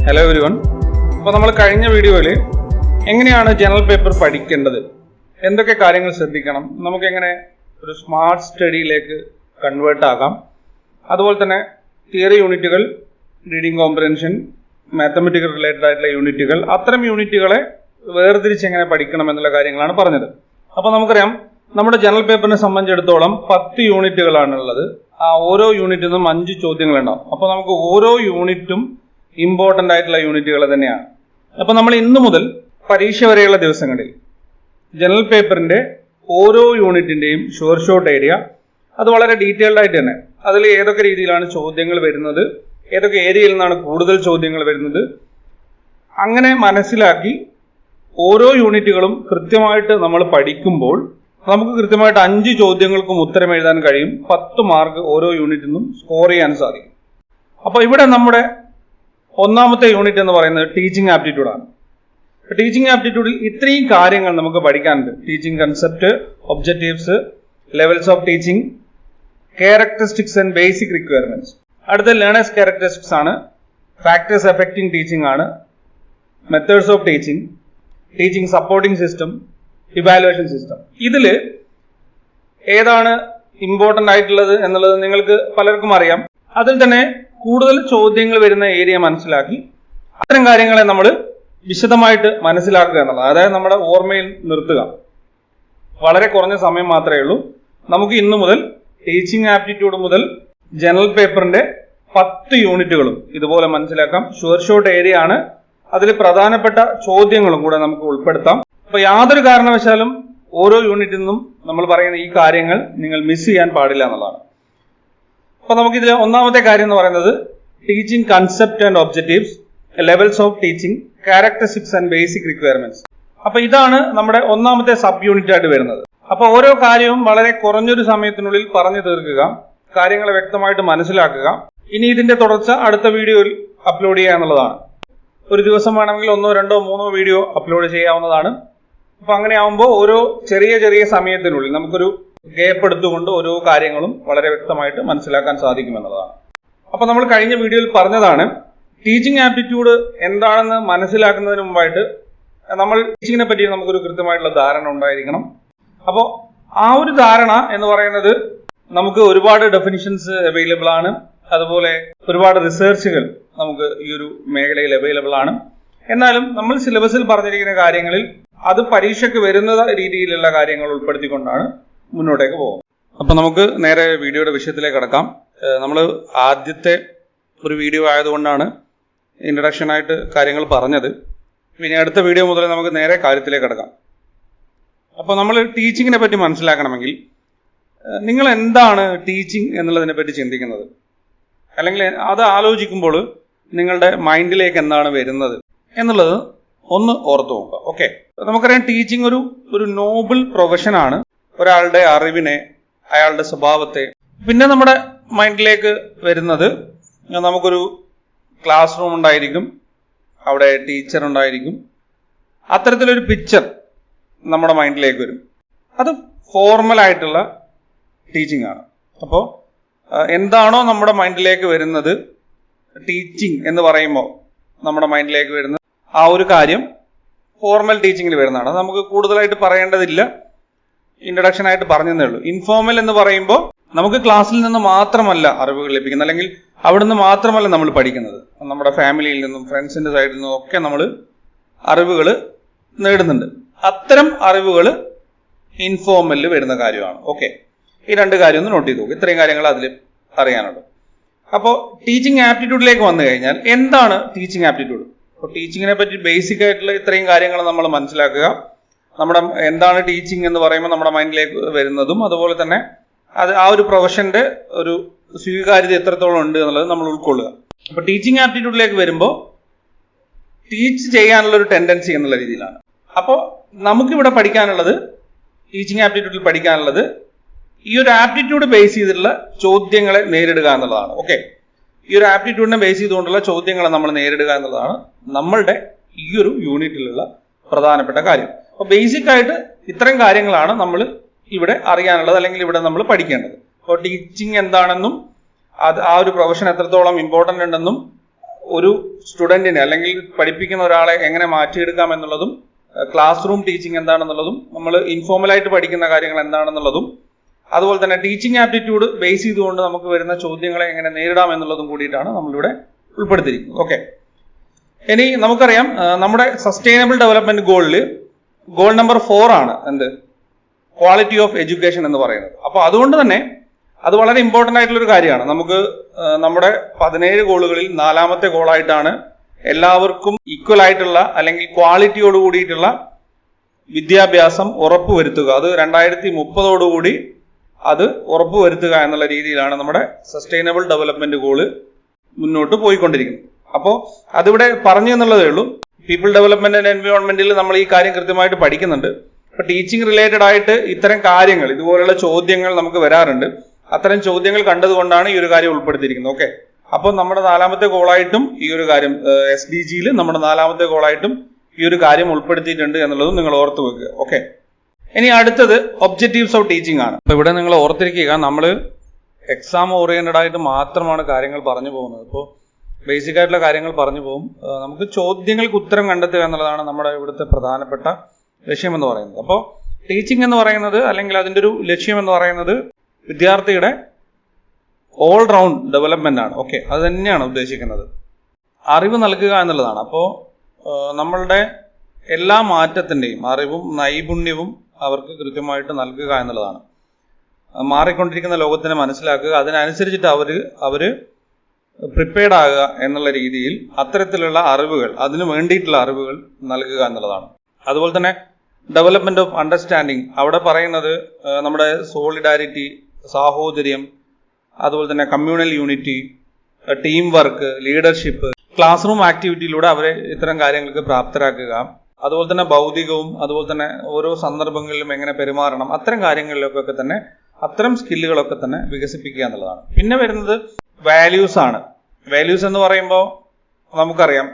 Hello everyone. അപ്പോൾ നമ്മൾ കഴിഞ്ഞ വീഡിയോയിൽ എങ്ങനെയാണ് ജനറൽ പേപ്പർ പഠിക്കേണ്ടത്, എന്തൊക്കെ കാര്യങ്ങൾ ശ്രദ്ധിക്കണം, നമുക്കെങ്ങനെ ഒരു സ്മാർട്ട് സ്റ്റഡിയിലേക്ക് കൺവേർട്ട് ആകാം, അതുപോലെ തന്നെ തിയറി യൂണിറ്റുകൾ, റീഡിംഗ് കോംപ്രഹെൻഷൻ, മാത്തമെറ്റിക്കൽ റിലേറ്റഡ് ആയിട്ടുള്ള യൂണിറ്റുകൾ, അത്തരം യൂണിറ്റുകളെ വേർതിരിച്ച് എങ്ങനെ പഠിക്കണം എന്നുള്ള കാര്യങ്ങളാണ് പറഞ്ഞത്. അപ്പോൾ നമുക്കറിയാം നമ്മുടെ ജനറൽ പേപ്പറിനെ സംബന്ധിച്ചിടത്തോളം 10 യൂണിറ്റുകളാണുള്ളത്. ആ ഓരോ യൂണിറ്റിൽ നിന്നും 5 ചോദ്യങ്ങളുണ്ടാവും. അപ്പോൾ നമുക്ക് ഓരോ യൂണിറ്റും ഇമ്പോർട്ടൻ്റ് ആയിട്ടുള്ള യൂണിറ്റുകൾ തന്നെയാണ്. അപ്പോൾ നമ്മൾ ഇന്നു മുതൽ പരീക്ഷ വരെയുള്ള ദിവസങ്ങളിൽ ജനറൽ പേപ്പറിൻ്റെ ഓരോ യൂണിറ്റിൻ്റെയും ഷോർട്ട് ഏരിയ അത് വളരെ ഡീറ്റെയിൽഡ് ആയിട്ട് തന്നെ, അതിൽ ഏതൊക്കെ രീതിയിലാണ് ചോദ്യങ്ങൾ വരുന്നത്, ഏതൊക്കെ ഏരിയയിൽ നിന്നാണ് കൂടുതൽ ചോദ്യങ്ങൾ വരുന്നത്, അങ്ങനെ മനസ്സിലാക്കി ഓരോ യൂണിറ്റുകളും കൃത്യമായിട്ട് നമ്മൾ പഠിക്കുമ്പോൾ നമുക്ക് കൃത്യമായിട്ട് 5 ചോദ്യങ്ങൾക്കും ഉത്തരം എഴുതാൻ കഴിയും. 10 മാർക്ക് ഓരോ യൂണിറ്റിൽ നിന്നും സ്കോർ ചെയ്യാൻ സാധിക്കും. അപ്പോൾ ഇവിടെ നമ്മുടെ ഒന്നാമത്തെ യൂണിറ്റ് എന്ന് പറയുന്നത് ടീച്ചിങ് ആപ്റ്റിറ്റ്യൂഡാണ്. ടീച്ചിങ് ആപ്റ്റിറ്റ്യൂഡിൽ ഇത്രയും കാര്യങ്ങൾ നമുക്ക് പഠിക്കാനുണ്ട്. Teaching concept, objectives, levels of teaching, characteristics and basic requirements. അടുത്ത ലേണേഴ്സ് ക്യാരക്ടറിസ്റ്റിക്സ് ആണ്, ഫാക്ടേഴ്സ് എഫക്റ്റിംഗ് ടീച്ചിങ് ആണ്, methods of teaching, teaching supporting system, evaluation system. ഇതിൽ ഏതാണ് ഇമ്പോർട്ടൻ്റ് ആയിട്ടുള്ളത് എന്നുള്ളത് നിങ്ങൾക്ക് പലർക്കും അറിയാം. അതിൽ തന്നെ കൂടുതൽ ചോദ്യങ്ങൾ വരുന്ന ഏരിയ മനസ്സിലാക്കി അത്തരം കാര്യങ്ങളെ നമ്മൾ വിശദമായിട്ട് മനസ്സിലാക്കുക എന്നുള്ളത്, അതായത് നമ്മുടെ ഓർമ്മയിൽ നിർത്തുക. വളരെ കുറഞ്ഞ സമയം മാത്രമേ ഉള്ളൂ. നമുക്ക് ഇന്നു മുതൽ ടീച്ചിങ് ആപ്റ്റിറ്റ്യൂഡ് മുതൽ ജനറൽ പേപ്പറിന്റെ 10 യൂണിറ്റുകളും ഇതുപോലെ മനസ്സിലാക്കാം. ഷോർട്ട് ഏരിയ ആണ്, അതിൽ പ്രധാനപ്പെട്ട ചോദ്യങ്ങളും കൂടെ നമുക്ക് ഉൾപ്പെടുത്താം. അപ്പൊ യാതൊരു കാരണവശാലും ഓരോ യൂണിറ്റിൽ നിന്നും നമ്മൾ പറയുന്ന ഈ കാര്യങ്ങൾ നിങ്ങൾ മിസ് ചെയ്യാൻ പാടില്ല എന്നുള്ളതാണ്. അപ്പൊ നമുക്കിതിൽ ഒന്നാമത്തെ കാര്യം എന്ന് പറയുന്നത് teaching concept and objectives, levels of teaching, characteristics and basic requirements. അപ്പൊ ഇതാണ് നമ്മുടെ ഒന്നാമത്തെ സബ് യൂണിറ്റ് ആയിട്ട് വരുന്നത്. അപ്പൊ ഓരോ കാര്യവും വളരെ കുറഞ്ഞൊരു സമയത്തിനുള്ളിൽ പറഞ്ഞു തീർക്കുക, കാര്യങ്ങളെ വ്യക്തമായിട്ട് മനസ്സിലാക്കുക. ഇനി ഇതിന്റെ തുടർച്ച അടുത്ത വീഡിയോയിൽ അപ്ലോഡ് ചെയ്യുക എന്നുള്ളതാണ്. ഒരു ദിവസം വേണമെങ്കിൽ 1, 2, 3 വീഡിയോ അപ്ലോഡ് ചെയ്യാവുന്നതാണ്. അപ്പൊ അങ്ങനെ ആവുമ്പോൾ ഓരോ ചെറിയ സമയത്തിനുള്ളിൽ നമുക്കൊരു ഗ്യാപ്പ് എടുത്തുകൊണ്ട് ഓരോ കാര്യങ്ങളും വളരെ വ്യക്തമായിട്ട് മനസ്സിലാക്കാൻ സാധിക്കുമെന്നുള്ളതാണ്. അപ്പൊ നമ്മൾ കഴിഞ്ഞ വീഡിയോയിൽ പറഞ്ഞതാണ് ടീച്ചിങ് ആപ്റ്റിറ്റ്യൂഡ് എന്താണെന്ന് മനസ്സിലാക്കുന്നതിന് മുമ്പായിട്ട് നമ്മൾ ടീച്ചിങ്ങിനെ പറ്റി നമുക്കൊരു കൃത്യമായിട്ടുള്ള ധാരണ ഉണ്ടായിരിക്കണം. അപ്പോൾ ആ ഒരു ധാരണ എന്ന് പറയുന്നത് നമുക്ക് ഒരുപാട് ഡെഫിനിഷൻസ് അവൈലബിൾ ആണ്, അതുപോലെ ഒരുപാട് റിസർച്ചുകൾ നമുക്ക് ഈ ഒരു മേഖലയിൽ അവൈലബിൾ ആണ്. എന്നാലും നമ്മൾ സിലബസിൽ പറഞ്ഞിരിക്കുന്ന കാര്യങ്ങളിൽ അത് പരീക്ഷയ്ക്ക് വരുന്ന രീതിയിലുള്ള കാര്യങ്ങൾ ഉൾപ്പെടുത്തിക്കൊണ്ടാണ് മുന്നോട്ടേക്ക് പോകുന്നത്. അപ്പം നമുക്ക് നേരെ വീഡിയോയുടെ വിഷയത്തിലേക്ക് കടക്കാം. നമ്മൾ ആദ്യത്തെ ഒരു വീഡിയോ ആയതുകൊണ്ടാണ് ഇൻട്രഡക്ഷനായിട്ട് കാര്യങ്ങൾ പറഞ്ഞത്. ഇനി അടുത്ത വീഡിയോ മുതൽ നമുക്ക് നേരെ കാര്യത്തിലേക്ക് കടക്കാം. അപ്പോൾ നമ്മൾ ടീച്ചിങ്ങിനെ പറ്റി മനസ്സിലാക്കണമെങ്കിൽ നിങ്ങൾ എന്താണ് ടീച്ചിങ് എന്നുള്ളതിനെ പറ്റി ചിന്തിക്കുന്നത്, അല്ലെങ്കിൽ അത് ആലോചിക്കുമ്പോൾ നിങ്ങളുടെ മൈൻഡിലേക്ക് എന്താണ് വരുന്നത് എന്നുള്ളത് ഒന്ന് ഓർത്തു നോക്കുക. ഓക്കെ, നമുക്കറിയാം ടീച്ചിങ് ഒരു നോബിൾ പ്രൊഫഷനാണ്. ഒരാളുടെ അറിവിനെ, അയാളുടെ സ്വഭാവത്തെ, പിന്നെ നമ്മുടെ മൈൻഡിലേക്ക് വരുന്നത് നമുക്കൊരു ക്ലാസ് റൂം ഉണ്ടായിരിക്കും, അവിടെ ടീച്ചർ ഉണ്ടായിരിക്കും. അത്തരത്തിലൊരു പിക്ചർ നമ്മുടെ മൈൻഡിലേക്ക് വരും. അത് ഫോർമലായിട്ടുള്ള ടീച്ചിങ് ആണ്. അപ്പോൾ എന്താണോ നമ്മുടെ മൈൻഡിലേക്ക് വരുന്നത്, ടീച്ചിങ് എന്ന് പറയുമ്പോൾ നമ്മുടെ മൈൻഡിലേക്ക് വരുന്നത് ആ ഒരു കാര്യം ഫോർമൽ ടീച്ചിങ്ങിൽ വരുന്നതാണ്. അത് നമുക്ക് കൂടുതലായിട്ട് പറയേണ്ടതില്ല, ഇൻട്രഡക്ഷൻ ആയിട്ട് പറഞ്ഞതേ ഉള്ളൂ. ഇൻഫോർമൽ എന്ന് പറയുമ്പോൾ നമുക്ക് ക്ലാസ്സിൽ നിന്ന് മാത്രമല്ല അറിവുകൾ ലഭിക്കുന്നത്, അല്ലെങ്കിൽ അവിടുന്ന് മാത്രമല്ല നമ്മൾ പഠിക്കുന്നത്, നമ്മുടെ ഫാമിലിയിൽ നിന്നും ഫ്രണ്ട്സിന്റെ സൈഡിൽ നിന്നും ഒക്കെ നമ്മൾ അറിവുകൾ നേടുന്നുണ്ട്. അത്തരം അറിവുകൾ ഇൻഫോർമലിൽ വരുന്ന കാര്യമാണ്. ഓക്കെ, ഈ 2 കാര്യം ഒന്ന് നോട്ട് ചെയ്ത് നോക്കും. ഇത്രയും കാര്യങ്ങൾ അതിൽ അറിയാനുള്ളൂ. അപ്പോൾ ടീച്ചിങ് ആപ്റ്റിറ്റ്യൂഡിലേക്ക് വന്നു കഴിഞ്ഞാൽ എന്താണ് ടീച്ചിങ് ആപ്റ്റിറ്റ്യൂഡ്? അപ്പോൾ ടീച്ചിങ്ങിനെ പറ്റി ബേസിക് ആയിട്ടുള്ള ഇത്രയും കാര്യങ്ങൾ നമ്മൾ മനസ്സിലാക്കുക. നമ്മുടെ എന്താണ് ടീച്ചിങ് എന്ന് പറയുമ്പോൾ നമ്മുടെ മൈൻഡിലേക്ക് വരുന്നതും, അതുപോലെ തന്നെ അത് ആ ഒരു പ്രൊഫഷന്റെ ഒരു സ്വീകാര്യത എത്രത്തോളം ഉണ്ട് എന്നുള്ളത് നമ്മൾ ഉൾക്കൊള്ളുക. അപ്പോൾ ടീച്ചിങ് ആപ്റ്റിറ്റ്യൂഡിലേക്ക് വരുമ്പോൾ ടീച്ച് ചെയ്യാനുള്ള ഒരു ടെൻഡൻസി എന്നുള്ള രീതിയിലാണ്. അപ്പോൾ നമുക്കിവിടെ പഠിക്കാനുള്ളത്, ടീച്ചിങ് ആപ്റ്റിറ്റ്യൂഡിൽ പഠിക്കാനുള്ളത് ഈ ഒരു ആപ്റ്റിറ്റ്യൂഡ് ബേസ് ചെയ്തിട്ടുള്ള ചോദ്യങ്ങളെ നേരിടുക എന്നുള്ളതാണ്. ഓക്കെ, ഈ ഒരു ആപ്റ്റിറ്റ്യൂഡിനെ ബേസ് ചെയ്തുകൊണ്ടുള്ള ചോദ്യങ്ങളെ നമ്മൾ നേരിടുക എന്നുള്ളതാണ് നമ്മളുടെ ഈ ഒരു യൂണിറ്റിലുള്ള പ്രധാനപ്പെട്ട കാര്യം. അപ്പോൾ ബേസിക് ആയിട്ട് ഇത്തരം കാര്യങ്ങളാണ് നമ്മൾ ഇവിടെ അറിയാനുള്ളത്, അല്ലെങ്കിൽ ഇവിടെ നമ്മൾ പഠിക്കേണ്ടത്. അപ്പോൾ ടീച്ചിങ് എന്താണെന്നും അത് ആ ഒരു പ്രൊഫഷൻ എത്രത്തോളം ഇമ്പോർട്ടൻ്റ് ഉണ്ടെന്നും ഒരു സ്റ്റുഡൻറ്റിനെ അല്ലെങ്കിൽ പഠിപ്പിക്കുന്ന ഒരാളെ എങ്ങനെ മാറ്റിയെടുക്കാം എന്നുള്ളതും ക്ലാസ് റൂം ടീച്ചിങ് എന്താണെന്നുള്ളതും നമ്മൾ ഇൻഫോർമലായിട്ട് പഠിക്കുന്ന കാര്യങ്ങൾ എന്താണെന്നുള്ളതും അതുപോലെ തന്നെ ടീച്ചിങ് ആപ്റ്റിറ്റ്യൂഡ് ബേസ് ചെയ്തുകൊണ്ട് നമുക്ക് വരുന്ന ചോദ്യങ്ങളെ എങ്ങനെ നേരിടാം എന്നുള്ളതും കൂടിയിട്ടാണ് നമ്മളിവിടെ ഉൾപ്പെടുത്തിയിരിക്കുന്നത്. ഓക്കെ, ഇനി നമുക്കറിയാം നമ്മുടെ സസ്റ്റൈനബിൾ ഡെവലപ്മെന്റ് ഗോൾ നമ്പർ 4 ആണ് എന്ത്, ക്വാളിറ്റി ഓഫ് എഡ്യൂക്കേഷൻ എന്ന് പറയുന്നത്. അപ്പോൾ അതുകൊണ്ട് തന്നെ അത് വളരെ ഇമ്പോർട്ടൻ്റ് ആയിട്ടുള്ളൊരു കാര്യമാണ്. നമുക്ക് നമ്മുടെ 17 ഗോളുകളിൽ 4ാമത്തെ ഗോളായിട്ടാണ് എല്ലാവർക്കും ഈക്വൽ ആയിട്ടുള്ള അല്ലെങ്കിൽ ക്വാളിറ്റിയോട് കൂടിയിട്ടുള്ള വിദ്യാഭ്യാസം ഉറപ്പുവരുത്തുക, അത് 2030 അത് ഉറപ്പുവരുത്തുക എന്നുള്ള രീതിയിലാണ് നമ്മുടെ സസ്റ്റൈനബിൾ ഡെവലപ്മെന്റ് ഗോള് മുന്നോട്ട് പോയിക്കൊണ്ടിരിക്കുന്നത്. അപ്പോൾ അതിവിടെ പറഞ്ഞു എന്നുള്ളതേ ഉള്ളൂ. പീപ്പിൾ ഡെവലപ്മെന്റ് ആൻഡ് എൻവയോൺമെന്റിൽ നമ്മൾ ഈ കാര്യം കൃത്യമായിട്ട് പഠിക്കുന്നുണ്ട്. ഇപ്പൊ ടീച്ചിങ് റിലേറ്റഡ് ആയിട്ട് ഇത്തരം കാര്യങ്ങൾ, ഇതുപോലുള്ള ചോദ്യങ്ങൾ നമുക്ക് വരാറുണ്ട്. അത്തരം ചോദ്യങ്ങൾ കണ്ടതുകൊണ്ടാണ് ഈ ഒരു കാര്യം ഉൾപ്പെടുത്തിയിരിക്കുന്നത്. ഓക്കെ, അപ്പോൾ നമ്മുടെ 4ാമത്തെ ഗോളായിട്ടും ഈ ഒരു കാര്യം SDGയിൽ നമ്മുടെ 4ാമത്തെ ഗോളായിട്ടും ഈ ഒരു കാര്യം ഉൾപ്പെടുത്തിയിട്ടുണ്ട് എന്നുള്ളതും നിങ്ങൾ ഓർത്തു വെക്കുക. ഓക്കെ, ഇനി അടുത്തത് ഒബ്ജക്റ്റീവ്സ് ഓഫ് ടീച്ചിങ് ആണ്. അപ്പൊ ഇവിടെ നിങ്ങൾ ഓർത്തിരിക്കുക, നമ്മൾ എക്സാം ഓറിയന്റഡ് ആയിട്ട് മാത്രമാണ് കാര്യങ്ങൾ പറഞ്ഞു പോകുന്നത്. ഇപ്പോൾ ബേസിക് ആയിട്ടുള്ള കാര്യങ്ങൾ പറഞ്ഞു പോകും. നമുക്ക് ചോദ്യങ്ങൾക്ക് ഉത്തരം കണ്ടെത്തുക എന്നുള്ളതാണ് നമ്മുടെ ഇവിടുത്തെ പ്രധാനപ്പെട്ട ലക്ഷ്യം എന്ന് പറയുന്നത്. അപ്പോൾ ടീച്ചിങ് എന്ന് പറയുന്നത് അല്ലെങ്കിൽ അതിൻ്റെ ഒരു ലക്ഷ്യം എന്ന് പറയുന്നത് വിദ്യാർത്ഥിയുടെ ഓൾ റൗണ്ട് ഡെവലപ്മെന്റ് ആണ്. ഓക്കെ, അത് തന്നെയാണ് ഉദ്ദേശിക്കുന്നത്. അറിവ് നൽകുക എന്നുള്ളതാണ്. അപ്പോൾ നമ്മളുടെ എല്ലാ മാറ്റത്തിൻ്റെയും അറിവും നൈപുണ്യവും അവർക്ക് കൃത്യമായിട്ട് നൽകുക എന്നുള്ളതാണ്. മാറിക്കൊണ്ടിരിക്കുന്ന ലോകത്തിനെ മനസ്സിലാക്കുക, അതിനനുസരിച്ചിട്ട് അവർ പ്രിപ്പയർഡ് ആകുക എന്നുള്ള രീതിയിൽ അത്തരത്തിലുള്ള അറിവുകൾ, അതിനു വേണ്ടിയിട്ടുള്ള അറിവുകൾ നൽകുക എന്നുള്ളതാണ്. അതുപോലെ തന്നെ ഡെവലപ്മെന്റ് ഓഫ് അണ്ടർസ്റ്റാൻഡിങ്, അവിടെ പറയുന്നത് നമ്മുടെ സോളിഡാരിറ്റി, സാഹോദര്യം, അതുപോലെ തന്നെ communal unity, team work, leadership, class room ആക്ടിവിറ്റിയിലൂടെ അവരെ ഇത്തരം കാര്യങ്ങൾക്ക് പ്രാപ്തരാക്കുക. അതുപോലെ തന്നെ ഭൗതികവും അതുപോലെ തന്നെ ഓരോ സന്ദർഭങ്ങളിലും എങ്ങനെ പെരുമാറണം, അത്തരം കാര്യങ്ങളിലൊക്കെ തന്നെ അത്തരം സ്കില്ലുകളൊക്കെ തന്നെ വികസിപ്പിക്കുക എന്നുള്ളതാണ്. പിന്നെ വരുന്നത് വാല്യൂസ് ആണ്. വാല്യൂസ് എന്ന് പറയുമ്പോൾ നമുക്കറിയാം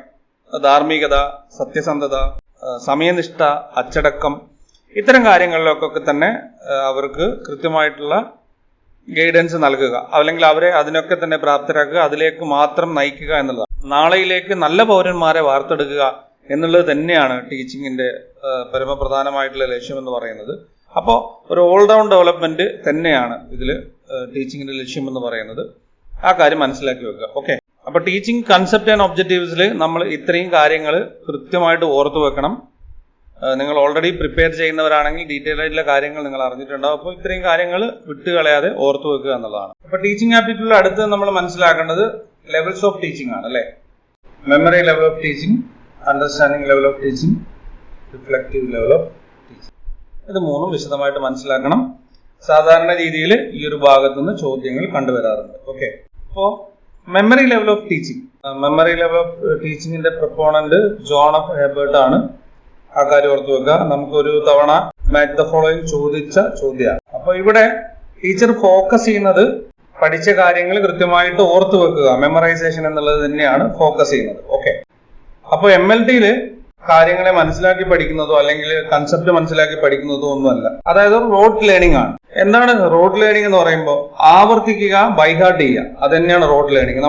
ധാർമ്മികത, സത്യസന്ധത, സമയനിഷ്ഠ, അച്ചടക്കം, ഇത്തരം കാര്യങ്ങളിലൊക്കെ തന്നെ അവർക്ക് കൃത്യമായിട്ടുള്ള ഗൈഡൻസ് നൽകുക, അല്ലെങ്കിൽ അവരെ അതിനൊക്കെ തന്നെ പ്രാപ്തരാക്കുക, അതിലേക്ക് മാത്രം നയിക്കുക എന്നുള്ളതാണ്. നാളെയിലേക്ക് നല്ല പൗരന്മാരെ വാർത്തെടുക്കുക എന്നുള്ളത് തന്നെയാണ് ടീച്ചിങ്ങിന്റെ പരമപ്രധാനമായിട്ടുള്ള ലക്ഷ്യം എന്ന് പറയുന്നത്. അപ്പോൾ ഒരു ഓൾറൗണ്ട് ഡെവലപ്മെന്റ് തന്നെയാണ് ഇതിൽ ടീച്ചിങ്ങിന്റെ ലക്ഷ്യം എന്ന് പറയുന്നത്. ആ കാര്യം മനസ്സിലാക്കി വെക്കുക. ഓക്കെ, അപ്പോൾ ടീച്ചിങ് കൺസെപ്റ്റ് ആൻഡ് ഒബ്ജക്റ്റീവ്സിൽ നമ്മൾ ഇത്രയും കാര്യങ്ങൾ കൃത്യമായിട്ട് ഓർത്തു വെക്കണം. നിങ്ങൾ ഓൾറെഡി പ്രിപ്പയർ ചെയ്യുന്നവരാണെങ്കിൽ ഡീറ്റെയിൽ ആയിട്ടുള്ള കാര്യങ്ങൾ നിങ്ങൾ അറിഞ്ഞിട്ടുണ്ടാവും. അപ്പോൾ ഇത്രയും കാര്യങ്ങൾ വിട്ടുകളയാതെ ഓർത്തു വെക്കുക എന്നുള്ളതാണ്. അപ്പോൾ ടീച്ചിങ് ആപ്റ്റിറ്റ്യൂഡിൽ അടുത്ത് നമ്മൾ മനസ്സിലാക്കേണ്ടത് ലെവൽസ് ഓഫ് ടീച്ചിങ് ആണ് അല്ലേ. Memory level of teaching, understanding level of teaching, reflective level of teaching. ഇത് മൂന്നും വിശദമായിട്ട് മനസ്സിലാക്കണം. സാധാരണ രീതിയിൽ ഈ ഒരു ഭാഗത്തുനിന്ന് ചോദ്യങ്ങൾ കണ്ടുവരാറുണ്ട്. ഓക്കെ, അപ്പോൾ memory level of teaching, memory level of ടീച്ചിങ്ങിന്റെ പ്രൊപ്പോണന്റ് ജോൺ എഫ് ഹെബർട്ട് ആണ്. ആ കാര്യം ഓർത്തു വെക്കുക. നമുക്കൊരു തവണ മാച്ച് ദ ഫോളോയിങ് ചോദിച്ച ചോദ്യമാണ്. അപ്പൊ ഇവിടെ ടീച്ചർ ഫോക്കസ് ചെയ്യുന്നത് പഠിച്ച കാര്യങ്ങൾ കൃത്യമായിട്ട് ഓർത്തു വെക്കുക, മെമ്മറൈസേഷൻ എന്നുള്ളത് തന്നെയാണ് ഫോക്കസ് ചെയ്യുന്നത്. ഓക്കെ, അപ്പൊ MLT-യില് കാര്യങ്ങളെ മനസ്സിലാക്കി പഠിക്കുന്നതോ അല്ലെങ്കിൽ കൺസെപ്റ്റ് മനസ്സിലാക്കി പഠിക്കുന്നതോ ഒന്നുമല്ല. അതായത് റോട്ട് ലേണിംഗ് ആണ്. എന്താണ് റോട്ട് ലേണിംഗ് എന്ന് പറയുമ്പോൾ? ആവർത്തിക്കുക, ബൈഹാർട്ട് ചെയ്യുക, അത് തന്നെയാണ് റോട്ട് ലേണിംഗ്.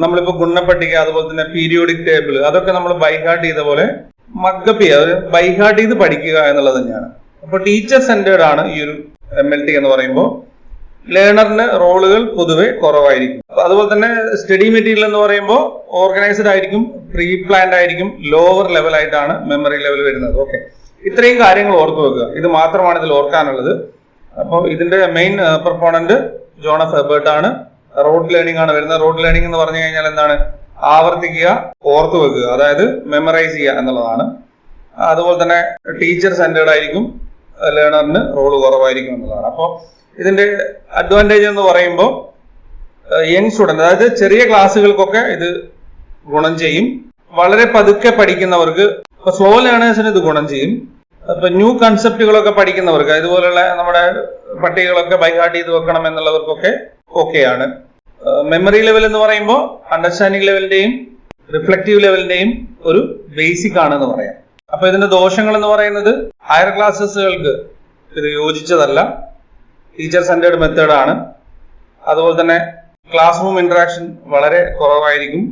നമ്മളിപ്പോ ഗുണപട്ടിക, അതുപോലെ തന്നെ പീരിയോഡിക് ടേബിൾ, അതൊക്കെ നമ്മൾ ബൈഹാർട്ട് ചെയ്ത പോലെ മക്കപ്പ് ചെയ്യുക, ബൈഹാർട്ട് ചെയ്ത് പഠിക്കുക എന്നുള്ളത് തന്നെയാണ്. അപ്പൊ ടീച്ചർ സെന്റേർഡ് ആണ് ഈ ഒരു MLT എന്ന് പറയുമ്പോൾ. ലേണറിന് റോളുകൾ പൊതുവെ കുറവായിരിക്കും. അതുപോലെ തന്നെ സ്റ്റഡി മെറ്റീരിയൽ എന്ന് പറയുമ്പോൾ ഓർഗനൈസ്ഡ് ആയിരിക്കും, പ്രീ പ്ലാൻഡ് ആയിരിക്കും, ലോവർ ലെവൽ ആയിട്ടാണ് മെമ്മറി ലെവൽ വരുന്നത്. ഓക്കെ, ഇത്രയും കാര്യങ്ങൾ ഓർത്തു വെക്കുക. ഇത് മാത്രമാണ് ഇതിൽ ഓർക്കാനുള്ളത്. അപ്പോൾ ഇതിന്റെ main proponent John F Herbart ആണ്. റോട്ട് ലേണിംഗ് ആണ് വരുന്നത്. റോട്ട് ലേണിംഗ് എന്ന് പറഞ്ഞു കഴിഞ്ഞാൽ എന്താണ്? ആവർത്തിക്കുക, ഓർത്തു വെക്കുക, അതായത് മെമ്മറൈസ് ചെയ്യുക എന്നുള്ളതാണ്. അതുപോലെ തന്നെ ടീച്ചർ സെന്റേർഡ് ആയിരിക്കും, ലേണറിന് റോള് കുറവായിരിക്കും എന്നുള്ളതാണ്. അപ്പോൾ ഇതിന്റെ അഡ്വാൻറ്റേജ് എന്ന് പറയുമ്പോൾ യങ് സ്റ്റുഡന്റ്, അതായത് ചെറിയ ക്ലാസ്സുകൾക്കൊക്കെ ഇത് ഗുണം ചെയ്യും. വളരെ പതുക്കെ പഠിക്കുന്നവർക്ക്, ഇപ്പൊ സ്ലോ ലേണേഴ്സിന് ഇത് ഗുണം ചെയ്യും. ഇപ്പൊ ന്യൂ കൺസെപ്റ്റുകളൊക്കെ പഠിക്കുന്നവർക്ക്, ഇതുപോലുള്ള നമ്മുടെ പട്ടികകളൊക്കെ ബൈഹാർട്ട് ചെയ്ത് വെക്കണം എന്നുള്ളവർക്കൊക്കെ ഓക്കെയാണ്. മെമ്മറി ലെവൽ എന്ന് പറയുമ്പോൾ അണ്ടർസ്റ്റാൻഡിങ് ലെവലിന്റെയും റിഫ്ലക്റ്റീവ് ലെവലിന്റെയും ഒരു ബേസിക് ആണെന്ന് പറയാം. അപ്പൊ ഇതിന്റെ ദോഷങ്ങൾ എന്ന് പറയുന്നത് ഹയർ ക്ലാസ്സുകൾക്ക് ഇത് യോജിച്ചതല്ല, ടീച്ചർ സെന്റേർഡ് മെത്തേഡാണ്. അതുപോലെ തന്നെ ക്ലാസ് റൂം ഇന്ററാക്ഷൻ വളരെ കുറവായിരിക്കും.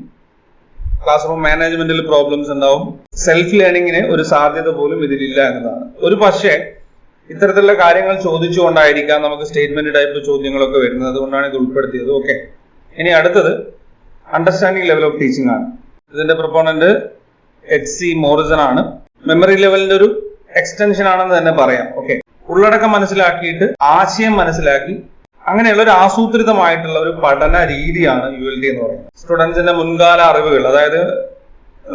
ക്ലാസ് റൂം മാനേജ്മെന്റിൽ പ്രോബ്ലംസ് ഉണ്ടാവും. സെൽഫ് ലേണിംഗിന് ഒരു സാധ്യത പോലും ഇതിലില്ല എന്നതാണ്. ഒരു പക്ഷേ ഇത്തരത്തിലുള്ള കാര്യങ്ങൾ ചോദിച്ചുകൊണ്ടായിരിക്കാം നമുക്ക് സ്റ്റേറ്റ്മെന്റ് ടൈപ്പ് ചോദ്യങ്ങളൊക്കെ വരുന്നത്. അതുകൊണ്ടാണ് ഇത് ഉൾപ്പെടുത്തിയത്. ഓക്കെ, ഇനി അടുത്തത് അണ്ടർസ്റ്റാൻഡിംഗ് ലെവൽ ഓഫ് ടീച്ചിങ് ആണ്. ഇതിന്റെ പ്രൊപ്പോണന്റ് HC മോറിസൺ ആണ്. മെമ്മറി ലെവലിന്റെ ഒരു എക്സ്റ്റൻഷൻ ആണെന്ന് തന്നെ പറയാം. ഓക്കെ, ഉള്ളടക്കം മനസ്സിലാക്കിയിട്ട് ആശയം മനസ്സിലാക്കി അങ്ങനെയുള്ള ഒരു ആസൂത്രിതമായിട്ടുള്ള ഒരു പഠന രീതിയാണ് ULT എന്ന് പറയുന്നത്. സ്റ്റുഡൻസിന്റെ മുൻകാല അറിവുകൾ, അതായത്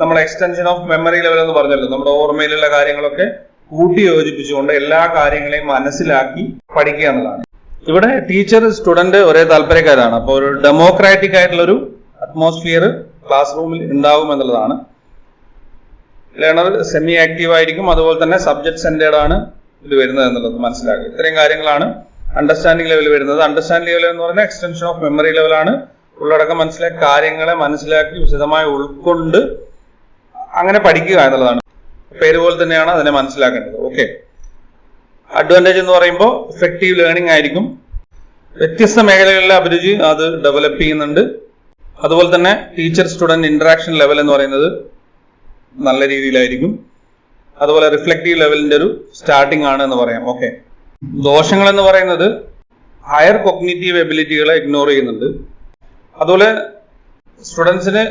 നമ്മൾ എക്സ്റ്റൻഷൻ ഓഫ് മെമ്മറി ലെവൽ എന്ന് പറഞ്ഞല്ലോ, നമ്മുടെ ഓർമ്മയിലുള്ള കാര്യങ്ങളൊക്കെ കൂട്ടി യോജിപ്പിച്ചുകൊണ്ട് എല്ലാ കാര്യങ്ങളെയും മനസ്സിലാക്കി പഠിക്കുക എന്നതാണ്. ഇവിടെ ടീച്ചർ സ്റ്റുഡന്റ് ഒരേ താല്പര്യക്കാരാണ്. അപ്പോൾ ഒരു ഡെമോക്രാറ്റിക് ആയിട്ടുള്ള ഒരു അറ്റ്മോസ്ഫിയർ ക്ലാസ് റൂമിൽ ഉണ്ടാവും എന്നുള്ളതാണ്. ലേണർ സെമി ആക്റ്റീവ് ആയിരിക്കും, അതുപോലെ തന്നെ സബ്ജക്ട് സെന്റേർഡ് ആണ് ഇത് വരുന്നത് എന്നുള്ളത് മനസ്സിലാക്കുക. ഇത്രയും കാര്യങ്ങളാണ് അണ്ടർസ്റ്റാൻഡിംഗ് ലെവൽ വരുന്നത്. അണ്ടർസ്റ്റാൻഡിംഗ് ലെവൽ എന്ന് പറയുന്നത് എക്സ്റ്റൻഷൻ ഓഫ് മെമ്മറി ലെവലാണ്. ഉള്ളടക്കം മനസ്സിലാക്കി കാര്യങ്ങളെ മനസ്സിലാക്കി വിശദമായി ഉൾക്കൊണ്ട് അങ്ങനെ പഠിക്കുക എന്നുള്ളതാണ്. പേര് പോലെ തന്നെയാണ് അതിനെ മനസ്സിലാക്കേണ്ടത്. ഓക്കെ, അഡ്വാൻറ്റേജ് എന്ന് പറയുമ്പോൾ ഇഫക്റ്റീവ് ലേണിംഗ് ആയിരിക്കും. വ്യത്യസ്ത മേഖലകളിലെ അഭിരുചി അത് ഡെവലപ്പ് ചെയ്യുന്നുണ്ട്. അതുപോലെ തന്നെ ടീച്ചർ സ്റ്റുഡന്റ് ഇന്ററാക്ഷൻ ലെവൽ എന്ന് പറയുന്നത് നല്ല രീതിയിലായിരിക്കും. അതുപോലെ റിഫ്ലക്റ്റീവ് ലെവലിന്റെ ഒരു സ്റ്റാർട്ടിംഗ് ആണ് എന്ന് പറയാം. ഓക്കെ, ദോഷങ്ങൾ എന്ന് പറയുന്നത് ഹയർ കൊഗ്നിറ്റീവ് എബിലിറ്റികളെ ഇഗ്നോർ ചെയ്യുന്നുണ്ട്. അതുപോലെ സ്റ്റുഡൻസിന്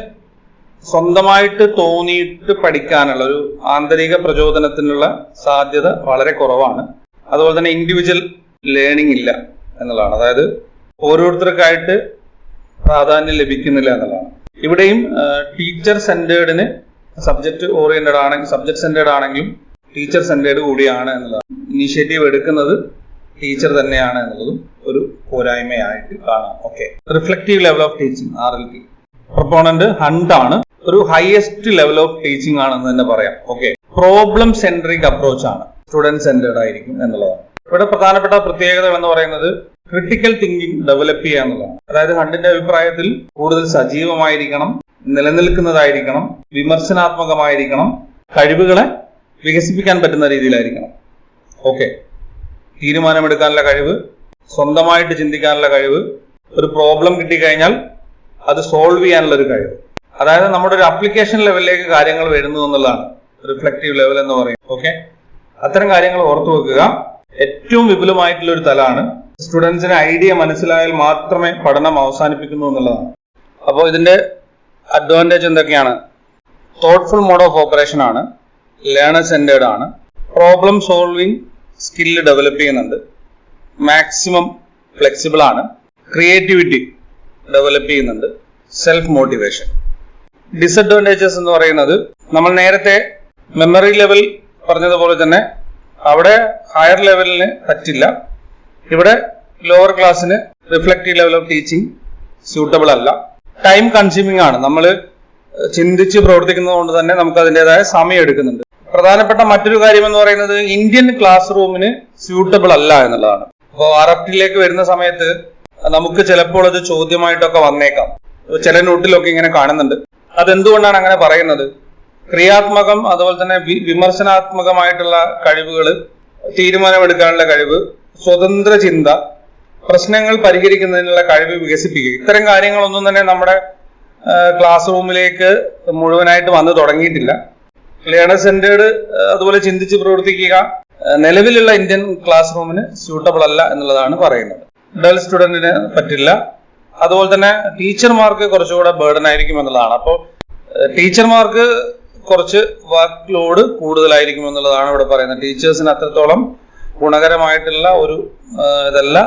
സ്വന്തമായിട്ട് തോന്നിയിട്ട് പഠിക്കാനുള്ള ഒരു ആന്തരിക പ്രചോദനത്തിനുള്ള സാധ്യത വളരെ കുറവാണ്. അതുപോലെ തന്നെ ഇൻഡിവിജ്വൽ ലേണിംഗ് ഇല്ല എന്നുള്ളതാണ്. അതായത് ഓരോരുത്തർക്കായിട്ട് പ്രാധാന്യം ലഭിക്കുന്നില്ല എന്നുള്ളതാണ്. ഇവിടെയും ടീച്ചർ സെന്റേർഡിന് സബ്ജക്ട് ഓറിയന്റഡ് ആണെങ്കിൽ, സബ്ജക്ട് സെന്റേർഡ് ആണെങ്കിലും ടീച്ചർ സെന്റേർഡ് കൂടിയാണ് എന്നുള്ളതാണ്. ഇനീഷ്യേറ്റീവ് എടുക്കുന്നത് ടീച്ചർ തന്നെയാണ് എന്നുള്ളതും ഒരു പോരായ്മയായിട്ട് കാണാം. Okay, reflective level of teaching RLT proponent Hunt ആണ്. ഒരു ഹയസ്റ്റ് ലെവൽ ഓഫ് ടീച്ചിങ് ആണെന്ന് തന്നെ പറയാം. ഓക്കെ, പ്രോബ്ലം സെൻട്രിക് അപ്രോച്ച് ആണ്, സ്റ്റുഡന്റ് സെന്റേർഡ് ആയിരിക്കും എന്നുള്ളതാണ്. ഇവിടെ പ്രധാനപ്പെട്ട പ്രത്യേകതകൾ എന്ന് പറയുന്നത് ക്രിട്ടിക്കൽ തിങ്കിങ് ഡെവലപ്പ് ചെയ്യുക എന്നുള്ളതാണ്. അതായത് ഹണ്ടിന്റെ അഭിപ്രായത്തിൽ കൂടുതൽ സജീവമായിരിക്കണം, നിലനിൽക്കുന്നതായിരിക്കണം, വിമർശനാത്മകമായിരിക്കണം, കഴിവുകളെ വികസിപ്പിക്കാൻ പറ്റുന്ന രീതിയിലായിരിക്കണം. ഓക്കെ, തീരുമാനമെടുക്കാനുള്ള കഴിവ്, സ്വന്തമായിട്ട് ചിന്തിക്കാനുള്ള കഴിവ്, ഒരു പ്രോബ്ലം കിട്ടിക്കഴിഞ്ഞാൽ അത് സോൾവ് ചെയ്യാനുള്ള ഒരു കഴിവ്, അതായത് നമ്മുടെ ഒരു അപ്ലിക്കേഷൻ ലെവലിലേക്ക് കാര്യങ്ങൾ വരുന്നു എന്നുള്ളതാണ് റിഫ്ലക്റ്റീവ് ലെവൽ എന്ന് പറയും. ഓക്കെ, അത്തരം കാര്യങ്ങൾ ഓർത്തു വെക്കുക. ഏറ്റവും വിപുലമായിട്ടുള്ള ഒരു തലമാണ്. സ്റ്റുഡൻസിന് ഐഡിയ മനസ്സിലായാൽ മാത്രമേ പഠനം അവസാനിപ്പിക്കുന്നു എന്നുള്ളതാണ്. അപ്പോൾ ഇതിന്റെ അഡ്വാൻറ്റേജ് എന്തൊക്കെയാണ്? തോട്ട്ഫുൾ മോഡ് ഓഫ് ഓപ്പറേഷൻ ആണ്, ലേണർ സെന്റേർഡ് ആണ്, പ്രോബ്ലം സോൾവിങ് സ്കില്ല് ഡെവലപ്പ് ചെയ്യുന്നുണ്ട്, മാക്സിമം ഫ്ലെക്സിബിൾ ആണ്, ക്രിയേറ്റിവിറ്റി ഡെവലപ്പ് ചെയ്യുന്നുണ്ട്, സെൽഫ് മോട്ടിവേഷൻ. ഡിസഡ്വാൻറ്റേജസ് എന്ന് പറയുന്നത് നമ്മൾ നേരത്തെ മെമ്മറി ലെവൽ പറഞ്ഞതുപോലെ തന്നെ അവിടെ ഹയർ ലെവലിന് പറ്റില്ല. ഇവിടെ ലോവർ ക്ലാസ്സിന് reflective level of teaching suitable അല്ല. ടൈം കൺസ്യൂമിംഗ് ആണ്. നമ്മൾ ചിന്തിച്ച് പ്രവർത്തിക്കുന്നത് കൊണ്ട് തന്നെ നമുക്ക് അതിൻ്റെതായ സമയം എടുക്കുന്നുണ്ട്. പ്രധാനപ്പെട്ട മറ്റൊരു കാര്യം എന്ന് പറയുന്നത് ഇന്ത്യൻ ക്ലാസ് റൂമിന് സ്യൂട്ടബിൾ അല്ല എന്നുള്ളതാണ്. അപ്പോൾ RFTയിലേക്ക് വരുന്ന സമയത്ത് നമുക്ക് ചിലപ്പോൾ അത് ചോദ്യമായിട്ടൊക്കെ വന്നേക്കാം. ചില നോട്ടിലൊക്കെ ഇങ്ങനെ കാണുന്നുണ്ട്. അതെന്തുകൊണ്ടാണ് അങ്ങനെ പറയുന്നത്? ക്രിയാത്മകം, അതുപോലെ തന്നെ വിമർശനാത്മകമായിട്ടുള്ള കഴിവുകൾ, തീരുമാനമെടുക്കാനുള്ള കഴിവ്, സ്വതന്ത്ര ചിന്ത, പ്രശ്നങ്ങൾ പരിഹരിക്കുന്നതിനുള്ള കഴിവ് വികസിപ്പിക്കുക, ഇത്തരം കാര്യങ്ങളൊന്നും തന്നെ നമ്മുടെ ക്ലാസ് റൂമിലേക്ക് മുഴുവനായിട്ട് വന്ന് തുടങ്ങിയിട്ടില്ല. ലേണർ സെന്റേർഡ് അതുപോലെ ചിന്തിച്ച് പ്രവർത്തിക്കുക നിലവിലുള്ള ഇന്ത്യൻ ക്ലാസ് റൂമിന് സ്യൂട്ടബിൾ അല്ല എന്നുള്ളതാണ് പറയുന്നത്. ഡൽ സ്റ്റുഡന്റിന് പറ്റില്ല. അതുപോലെ തന്നെ ടീച്ചർമാർക്ക് കുറച്ചുകൂടെ ബേർഡൻ ആയിരിക്കും എന്നുള്ളതാണ്. അപ്പോൾ ടീച്ചർമാർക്ക് കുറച്ച് വർക്ക് ലോഡ് കൂടുതലായിരിക്കും എന്നുള്ളതാണ് ഇവിടെ പറയുന്നത്. ടീച്ചേഴ്സിന് അത്രത്തോളം ഗുണകരമായിട്ടുള്ള ഒരു ഇതല്ല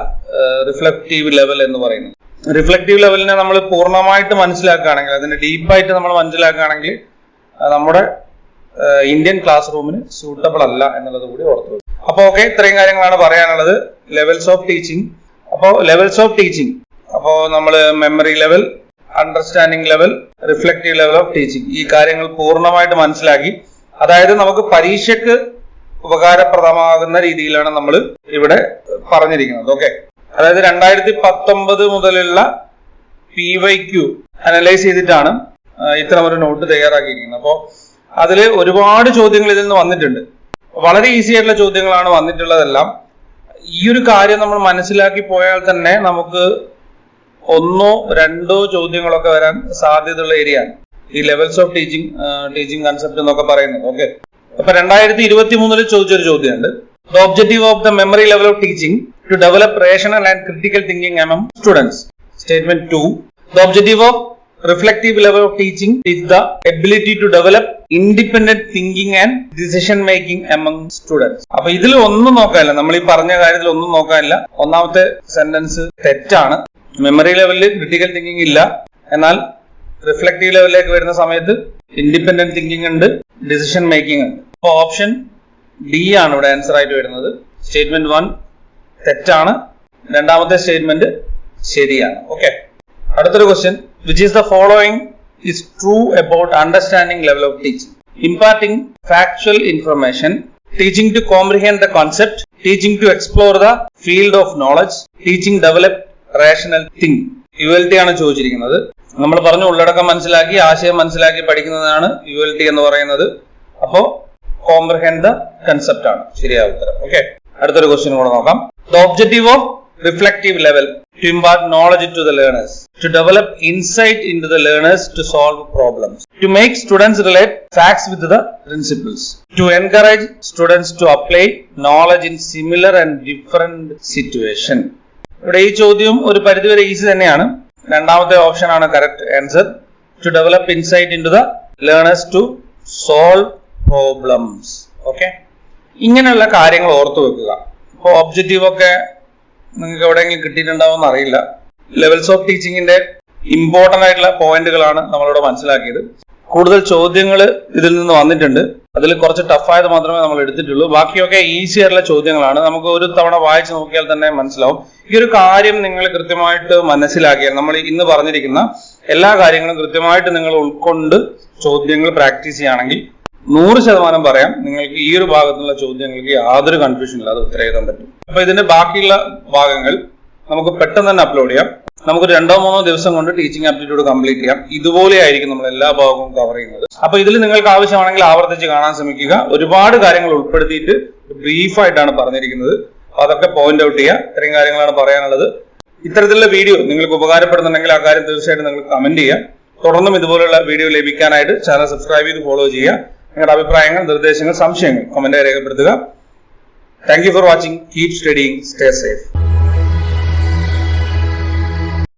റിഫ്ലക്റ്റീവ് ലെവൽ എന്ന് പറയുന്നത്. റിഫ്ലക്റ്റീവ് ലെവലിനെ നമ്മൾ പൂർണ്ണമായിട്ട് മനസ്സിലാക്കുകയാണെങ്കിൽ, അതിന്റെ ഡീപ്പായിട്ട് നമ്മൾ മനസ്സിലാക്കുകയാണെങ്കിൽ നമ്മുടെ ഇന്ത്യൻ ക്ലാസ് റൂമിന് സൂട്ടബിൾ അല്ല എന്നുള്ളത് കൂടി ഓർത്തു. അപ്പോൾ ഓക്കെ, ഇത്രയും കാര്യങ്ങളാണ് പറയാനുള്ളത്. Levels of teaching. അപ്പോൾ ലെവൽസ് ഓഫ് ടീച്ചിങ്, അപ്പോൾ നമ്മൾ memory level, understanding level, reflective level of teaching, ഈ കാര്യങ്ങൾ പൂർണ്ണമായിട്ട് മനസ്സിലാക്കി, അതായത് നമുക്ക് പരീക്ഷയ്ക്ക് ഉപകാരപ്രദമാകുന്ന രീതിയിലാണ് നമ്മൾ ഇവിടെ പറഞ്ഞിരിക്കുന്നത്. ഓക്കെ, അതായത് 2019 മുതലുള്ള PYQ അനലൈസ് ചെയ്തിട്ടാണ് ഇത്തരമൊരു നോട്ട് തയ്യാറാക്കിയിരിക്കുന്നത്. അപ്പോൾ അതിൽ ഒരുപാട് ചോദ്യങ്ങൾ ഇതിൽ നിന്ന് വന്നിട്ടുണ്ട്. വളരെ ഈസി ആയിട്ടുള്ള ചോദ്യങ്ങളാണ് വന്നിട്ടുള്ളതെല്ലാം. ഈ ഒരു കാര്യം നമ്മൾ മനസ്സിലാക്കി പോയാൽ തന്നെ നമുക്ക് 1-2 ചോദ്യങ്ങളൊക്കെ വരാൻ സാധ്യതയുള്ള ഏരിയയാണ്. ഈ ലെവൽസ് ഓഫ് ടീച്ചിങ് കൺസെപ്റ്റ് എന്നൊക്കെ പറയുന്നത്. ഓക്കെ, അപ്പൊ 2023 ചോദിച്ചൊരു ചോദ്യമുണ്ട്. The objective of the memory level of teaching to develop rational and critical thinking among students. Statement 2. The objective of reflective level of teaching is the ability to develop independent thinking and decision making among students. അപ്പൊ ഇതിൽ ഒന്നും നോക്കാനില്ല, നമ്മൾ ഈ പറഞ്ഞ കാര്യത്തിൽ ഒന്നും നോക്കാനില്ല. ഒന്നാമത്തെ sentence തെറ്റാണ്. മെമ്മറി ലെവലിൽ ക്രിട്ടിക്കൽ തിങ്കിങ് ഇല്ല, എന്നാൽ റിഫ്ലക്റ്റീവ് ലെവലിലേക്ക് വരുന്ന സമയത്ത് ഇൻഡിപെൻഡന്റ് തിങ്കിങ് ഉണ്ട്, ഡിസിഷൻ മേക്കിംഗ് ഉണ്ട്. അപ്പൊ ഓപ്ഷൻ ഡി ആണ് ഇവിടെ ആൻസർ ആയിട്ട് വരുന്നത്. സ്റ്റേറ്റ്മെന്റ് 1 തെറ്റാണ്, രണ്ടാമത്തെ സ്റ്റേറ്റ്മെന്റ് ശരിയാണ്. ഓക്കെ, അടുത്തൊരു question. Which is the following is true about understanding level of teaching? Imparting factual information, teaching to comprehend the concept, teaching to explore the field of knowledge, teaching develop rational think. ULT ആണ് ചോദിച്ചിരിക്കുന്നത്. നമ്മൾ പറഞ്ഞു ഉള്ളടക്കം മനസ്സിലാക്കി ആശയം മനസ്സിലാക്കി പഠിക്കുന്നതാണ് ULT എന്ന് പറയുന്നത്. അപ്പോ comprehend the concept ആണ് ശരിയായ ഉത്തരം. ഓക്കെ, അടുത്തൊരു ക്വസ്റ്റ്യൻ കൂടെ നോക്കാം. The objective of reflective level to impart knowledge to the learners, to develop insight into the learners to solve problems, to make students relate facts with the principles, to encourage students to apply knowledge in similar and different situation. ഇവിടെ ഈ ചോദ്യം ഒരു പരിധിവരെ easy തന്നെയാണ്. രണ്ടാമത്തെ option ആണ് correct answer. To develop insight in to the learners to solve problems. Okay, ഇങ്ങനെയുള്ള കാര്യങ്ങൾ ഓർത്തു വെക്കുക. ഇപ്പോൾ ഒബ്ജക്റ്റീവ് ഒക്കെ നിങ്ങൾക്ക് എവിടെയെങ്കിലും കിട്ടിയിട്ടുണ്ടാവുമെന്ന് അറിയില്ല. ലെവൽസ് ഓഫ് ടീച്ചിങ്ങിന്റെ ഇമ്പോർട്ടന്റ് ആയിട്ടുള്ള പോയിന്റുകളാണ് നമ്മളിവിടെ മനസ്സിലാക്കിയത്. കൂടുതൽ ചോദ്യങ്ങൾ ഇതിൽ നിന്ന് വന്നിട്ടുണ്ട്. അതിൽ കുറച്ച് ടഫായത് മാത്രമേ നമ്മൾ എടുത്തിട്ടുള്ളൂ. ബാക്കിയൊക്കെ ഈസി ആയിട്ടുള്ള ചോദ്യങ്ങളാണ്. നമുക്ക് ഒരു തവണ വായിച്ച് നോക്കിയാൽ തന്നെ മനസ്സിലാവും. ഈ ഒരു കാര്യം നിങ്ങൾ കൃത്യമായിട്ട് മനസ്സിലാക്കിയാൽ, നമ്മൾ ഇന്ന് പറഞ്ഞിരിക്കുന്ന എല്ലാ കാര്യങ്ങളും കൃത്യമായിട്ട് നിങ്ങൾ ഉൾക്കൊണ്ട് ചോദ്യങ്ങൾ പ്രാക്ടീസ് ചെയ്യുകയാണെങ്കിൽ 100% പറയാം നിങ്ങൾക്ക് ഈ ഒരു ഭാഗത്തുള്ള ചോദ്യങ്ങൾക്ക് യാതൊരു കൺഫ്യൂഷൻ ഇല്ലാതെ ഉത്തരം എഴുതാൻ പറ്റും. അപ്പൊ ഇതിന്റെ ബാക്കിയുള്ള ഭാഗങ്ങൾ നമുക്ക് പെട്ടെന്ന് തന്നെ അപ്ലോഡ് ചെയ്യാം. നമുക്ക് 2-3 ദിവസം കൊണ്ട് ടീച്ചിങ് ആപ്റ്റിറ്റ്യൂഡ് കംപ്ലീറ്റ് ചെയ്യാം. ഇതുപോലെ ആയിരിക്കും നമ്മൾ എല്ലാ ഭാഗവും കവർ ചെയ്യുന്നത്. അപ്പൊ ഇതിൽ നിങ്ങൾക്ക് ആവശ്യമാണെങ്കിൽ ആവർത്തിച്ച് കാണാൻ ശ്രമിക്കുക. ഒരുപാട് കാര്യങ്ങൾ ഉൾപ്പെടുത്തിയിട്ട് ബ്രീഫായിട്ടാണ് പറഞ്ഞിരിക്കുന്നത്. അതൊക്കെ പോയിന്റ് ഔട്ട് ചെയ്യുക. ഇത്രയും കാര്യങ്ങളാണ് പറയാനുള്ളത്. ഇത്തരത്തിലുള്ള വീഡിയോ നിങ്ങൾക്ക് ഉപകാരപ്പെടുന്നുണ്ടെങ്കിൽ ആ കാര്യം തീർച്ചയായിട്ടും നിങ്ങൾ കമന്റ് ചെയ്യുക. തുടർന്നും ഇതുപോലുള്ള വീഡിയോ ലഭിക്കാനായിട്ട് ചാനൽ സബ്സ്ക്രൈബ് ചെയ്ത് ഫോളോ ചെയ്യുക. നിങ്ങളുടെ അഭിപ്രായങ്ങൾ, നിർദ്ദേശങ്ങൾ, സംശയങ്ങൾ കമന്റായി രേഖപ്പെടുത്തുക. Thank you for watching. Keep studying. Stay safe.